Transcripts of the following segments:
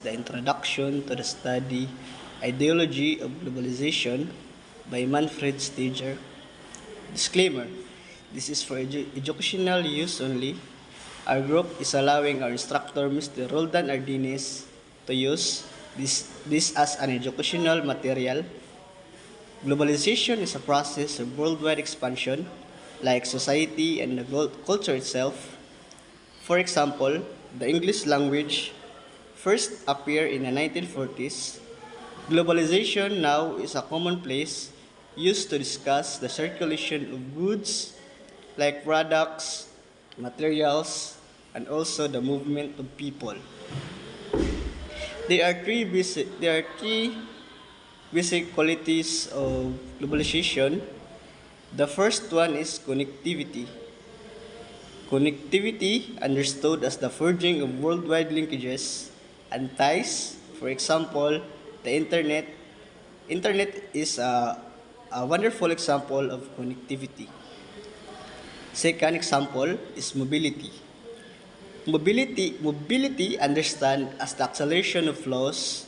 The Introduction to the Study Ideology of Globalization by Manfred Stager. Disclaimer: this is for educational use only. Our group is allowing our instructor, Mr. Roldan Ardines, to use this as an educational material. Globalization is a process of worldwide expansion, like society and the culture itself. For example, the English language first appeared in the 1940s. Globalization now is a commonplace used to discuss the circulation of goods like products, materials, and also the movement of people. There are three basic qualities of globalization. The first one is connectivity. Connectivity, understood as the forging of worldwide linkages and ties. For example, the internet. Internet is a wonderful example of connectivity. Second example is mobility. Mobility understand the acceleration of flows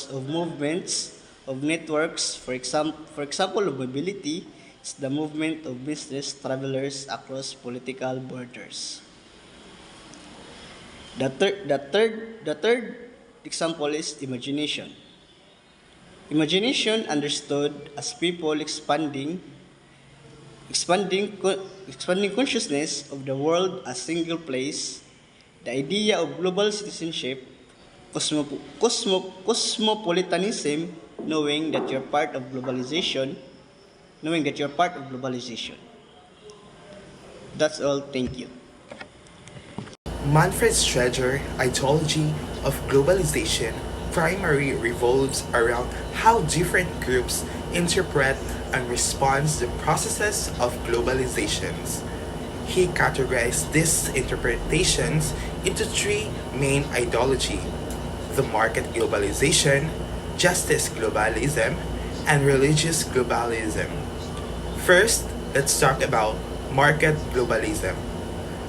of movements of networks. For example, of mobility is the movement of business travelers across political borders. The third example is imagination. Imagination, understood as people expanding consciousness of the world as single place. The idea of global citizenship, cosmopolitanism, knowing that you're part of globalization. That's all. Thank you. Manfred Schroeder's ideology of globalization primarily revolves around how different groups interpret and respond to the processes of globalizations. He categorized these interpretations into three main ideologies: the market globalization, justice globalism, and religious globalism. First, let's talk about market globalism.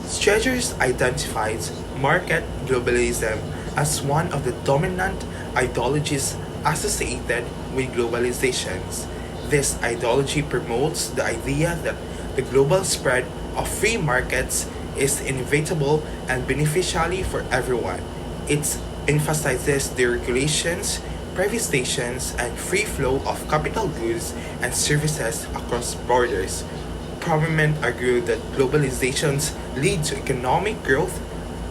Strategies identifies market globalism as one of the dominant ideologies associated with globalizations. This ideology promotes the idea that the global spread of free markets is inevitable and beneficial for everyone. It emphasizes the regulations, privatizations, and free flow of capital goods and services across borders. Proponents argue that globalizations lead to economic growth,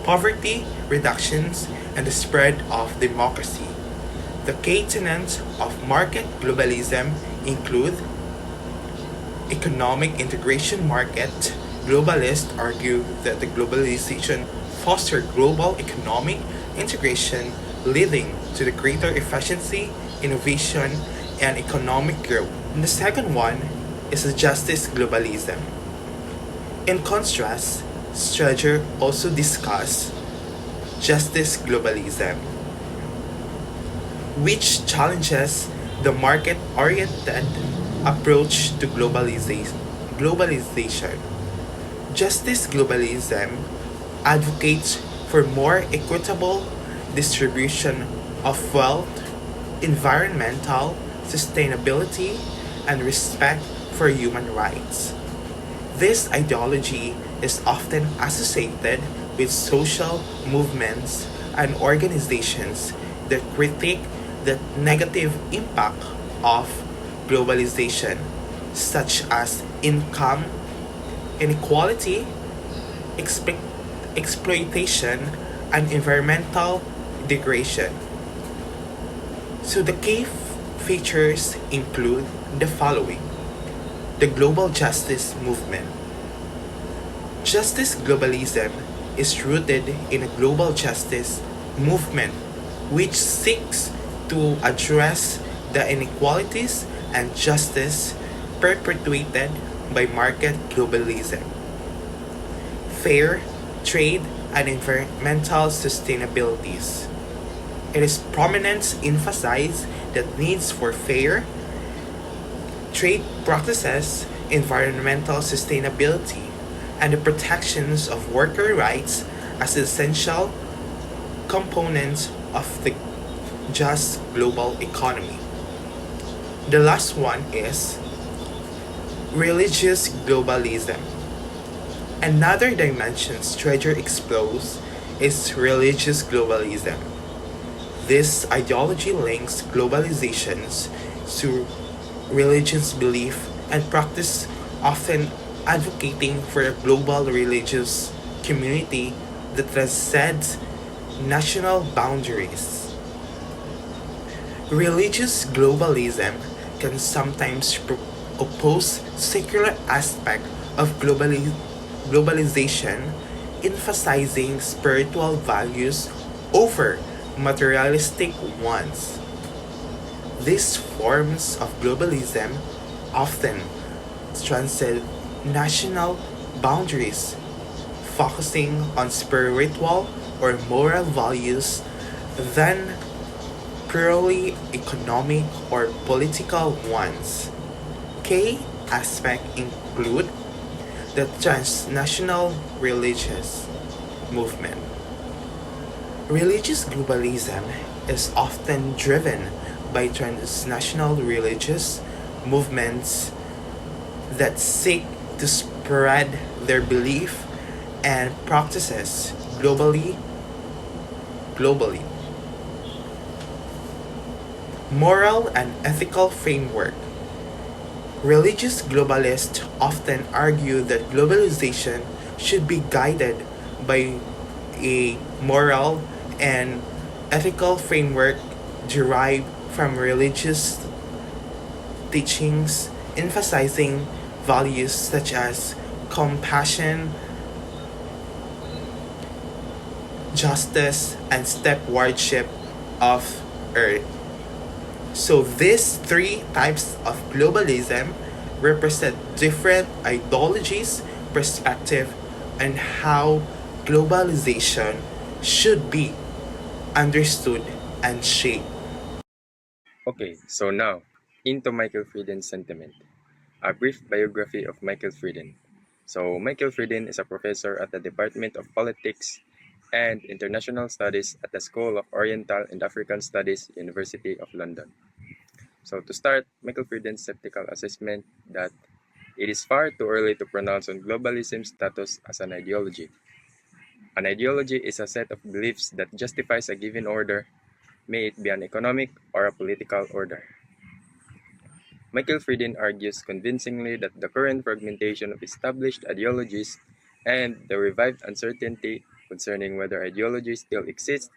poverty reductions, and the spread of democracy. The key tenets of market globalism include economic integration market. Globalists argue that the globalization fosters global economic integration, leading to the greater efficiency, innovation, and economic growth. And the second one is the justice globalism. In contrast, Strager also discussed justice globalism, which challenges the market-oriented approach to globalization. Justice globalism advocates for more equitable distribution of wealth, environmental sustainability, and respect for human rights. This ideology is often associated with social movements and organizations that critique the negative impact of globalization, such as income inequality, exploitation, and environmental degradation. So the key features include the following: the global justice movement. Justice globalism is rooted in a global justice movement which seeks to address the inequalities and justice perpetuated by market globalism. Fair trade and environmental sustainabilities. It is prominent emphasize that needs for fair trade practices, environmental sustainability, and the protections of worker rights as essential component of the just global economy. The last one is religious globalism. Another dimension Strager explores is religious globalism. This ideology links globalizations to religious belief and practice, often advocating for a global religious community that transcends national boundaries. Religious globalism can sometimes oppose secular aspect of globalization, emphasizing spiritual values over materialistic ones. These forms of globalism often transcend national boundaries, focusing on spiritual or moral values than purely economic or political ones. Key aspects include the transnational religious movement. Religious globalism is often driven by transnational religious movements that seek to spread their belief and practices globally. Moral and ethical framework. Religious globalists often argue that globalization should be guided by a moral and ethical framework derived from religious teachings, emphasizing values such as compassion, justice, and stepwardship of earth. So these three types of globalism represent different ideologies, perspective, and how globalization should be understood and shaped. Okay, so now, into Michael Frieden's sentiment. A brief biography of Michael Frieden. So, Michael Frieden is a professor at the Department of Politics and International Studies at the School of Oriental and African Studies, University of London. So, to start, Michael Frieden's skeptical assessment that it is far too early to pronounce on globalism's status as an ideology. An ideology is a set of beliefs that justifies a given order, may it be an economic or a political order. Michael Frieden argues convincingly that the current fragmentation of established ideologies and the revived uncertainty concerning whether ideologies still exist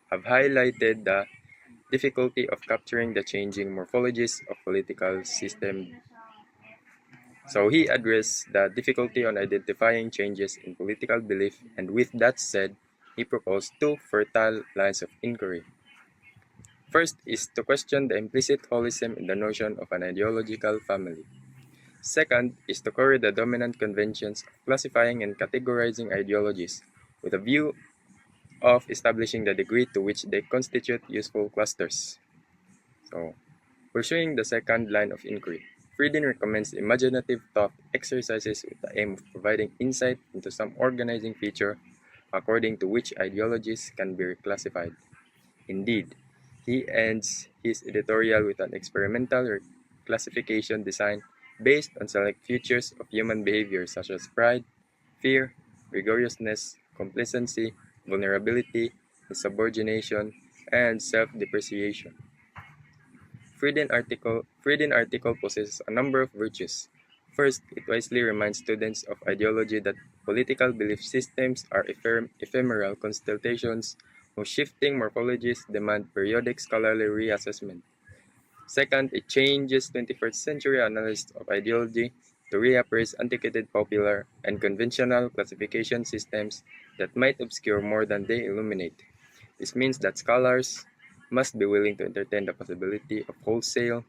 have highlighted the difficulty of capturing the changing morphologies of political system. So he addressed the difficulty on identifying changes in political belief, and with that said, he proposed two fertile lines of inquiry. First is to question the implicit holism in the notion of an ideological family. Second is to query the dominant conventions of classifying and categorizing ideologies with a view of establishing the degree to which they constitute useful clusters. So, pursuing the second line of inquiry, Frieden recommends imaginative thought exercises with the aim of providing insight into some organizing feature according to which ideologies can be reclassified. Indeed, he ends his editorial with an experimental classification design based on select features of human behavior such as pride, fear, rigorousness, complacency, vulnerability, insubordination, and self-depreciation. Frieden article possesses a number of virtues. First, it wisely reminds students of ideology that political belief systems are ephemeral constellations whose shifting morphologies demand periodic scholarly reassessment. Second, it changes 21st century analysis of ideology to reappraise antiquated popular and conventional classification systems that might obscure more than they illuminate. This means that scholars must be willing to entertain the possibility of wholesale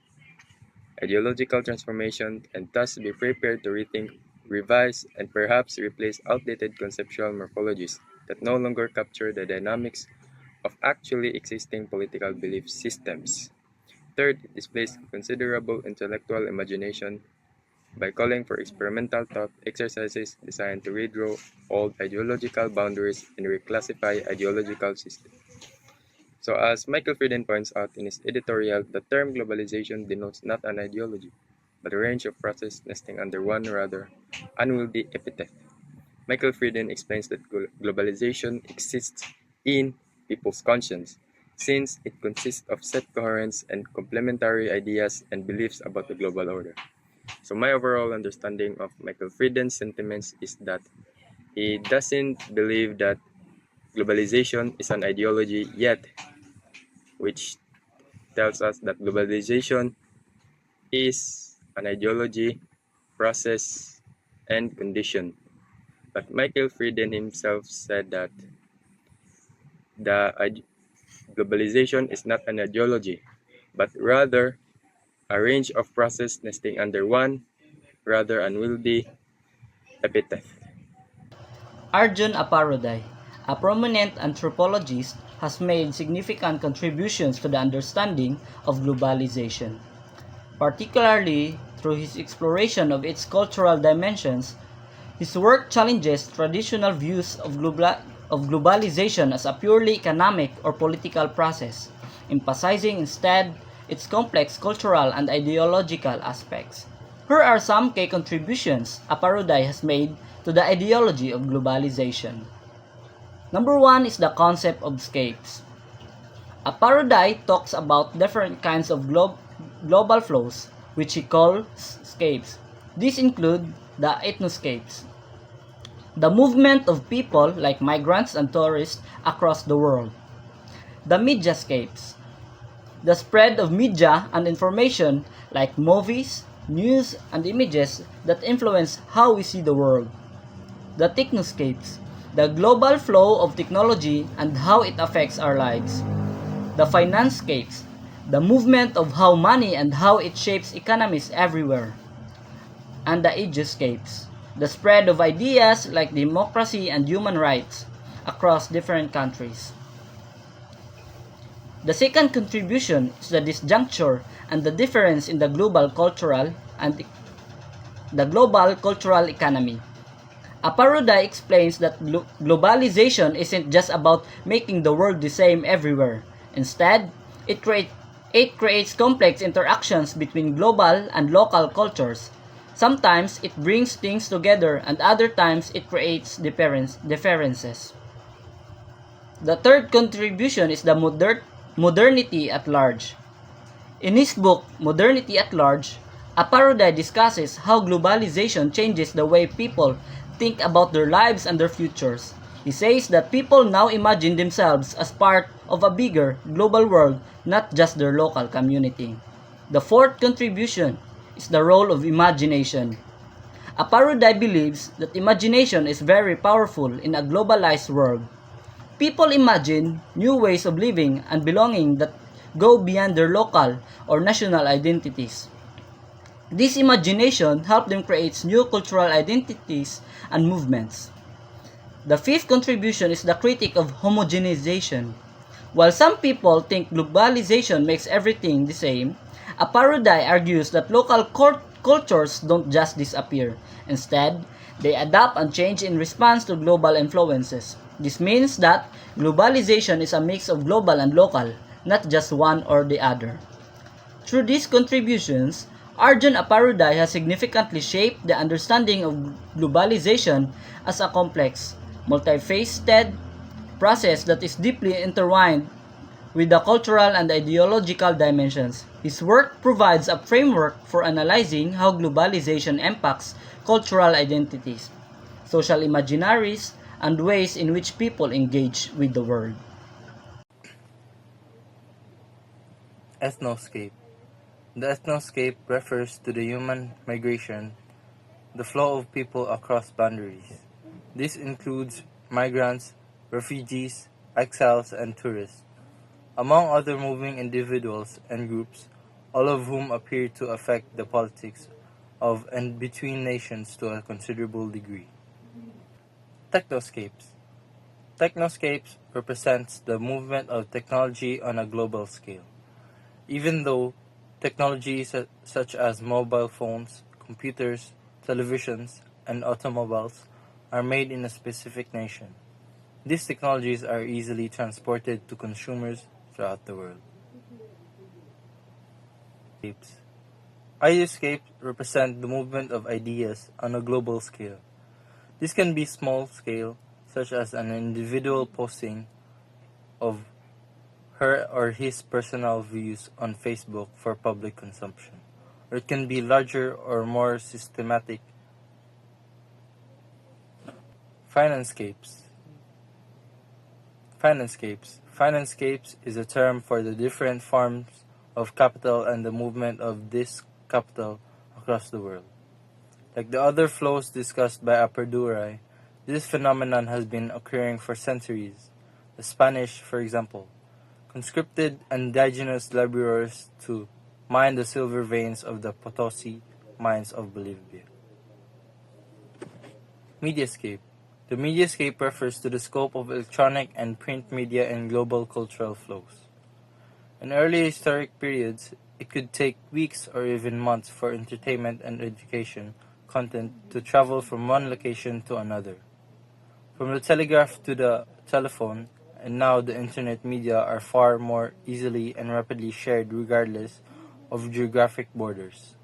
ideological transformation and thus be prepared to rethink, revise, and perhaps replace outdated conceptual morphologies that no longer capture the dynamics of actually existing political belief systems. Third, it displays considerable intellectual imagination by calling for experimental thought exercises designed to redraw old ideological boundaries and reclassify ideological systems. So, as Michael Frieden points out in his editorial, the term globalization denotes not an ideology, but a range of processes nesting under one rather unwieldy epithet. Michael Frieden explains that globalization exists in people's conscience, since it consists of set coherence and complementary ideas and beliefs about the global order. So my overall understanding of Michael Frieden's sentiments is that he doesn't believe that globalization is an ideology yet, which tells us that globalization is an ideology, process, and condition. But Michael Frieden himself said that the globalization is not an ideology, but rather a range of processes nesting under one rather unwieldy epithet. Arjun Aparuday, a prominent anthropologist, has made significant contributions to the understanding of globalization, particularly through his exploration of its cultural dimensions. His work challenges traditional views of globalization as a purely economic or political process, emphasizing instead its complex cultural and ideological aspects. Here are some key contributions Aparuday has made to the ideology of globalization. Number one is the concept of scapes. Aparuday talks about different kinds of global flows, which he calls scapes. These include the ethnoscapes, the movement of people like migrants and tourists across the world, the mediascapes, the spread of media and information like movies, news, and images that influence how we see the world, the technoscapes, the global flow of technology and how it affects our lives, the financescapes, the movement of how money and how it shapes economies everywhere, and the ageiscapes, the spread of ideas like democracy and human rights across different countries. The second contribution is the disjuncture and the difference in the global cultural economy. Aparuday explains that globalization isn't just about making the world the same everywhere. Instead, it creates complex interactions between global and local cultures. Sometimes it brings things together and other times it creates differences. The third contribution is the modernity at large. In his book, Modernity at Large, Aparuday discusses how globalization changes the way people think about their lives and their futures. He says that people now imagine themselves as part of a bigger global world, not just their local community. The fourth contribution is the role of imagination. Aparuday believes that imagination is very powerful in a globalized world. People imagine new ways of living and belonging that go beyond their local or national identities. This imagination helps them create new cultural identities and movements. The fifth contribution is the critique of homogenization. While some people think globalization makes everything the same, Aparuday argues that local cultures don't just disappear. Instead, they adapt and change in response to global influences. This means that globalization is a mix of global and local, not just one or the other. Through these contributions, Arjun Aparuday has significantly shaped the understanding of globalization as a complex, multifaceted process that is deeply intertwined with the cultural and ideological dimensions. His work provides a framework for analyzing how globalization impacts cultural identities, social imaginaries, and ways in which people engage with the world. Ethnoscape. The ethnoscape refers to the human migration, the flow of people across boundaries. This includes migrants, refugees, exiles, and tourists, among other moving individuals and groups, all of whom appear to affect the politics of and between nations to a considerable degree. Technoscapes. Technoscapes represents the movement of technology on a global scale. Even though technologies such as mobile phones, computers, televisions, and automobiles are made in a specific nation. These technologies are easily transported to consumers throughout the world. Ideascapes represent the movement of ideas on a global scale. This can be small scale, such as an individual posting of her or his personal views on Facebook for public consumption, or it can be larger or more systematic. Financescapes. Financescapes is a term for the different forms of capital and the movement of this capital across the world. Like the other flows discussed by Aperdurai, this phenomenon has been occurring for centuries. The Spanish, for example, conscripted indigenous laborers to mine the silver veins of the Potosi mines of Bolivia. Mediascape. The mediascape refers to the scope of electronic and print media in global cultural flows. In early historic periods, it could take weeks or even months for entertainment and education content to travel from one location to another. From the telegraph to the telephone, and now the internet media are far more easily and rapidly shared regardless of geographic borders.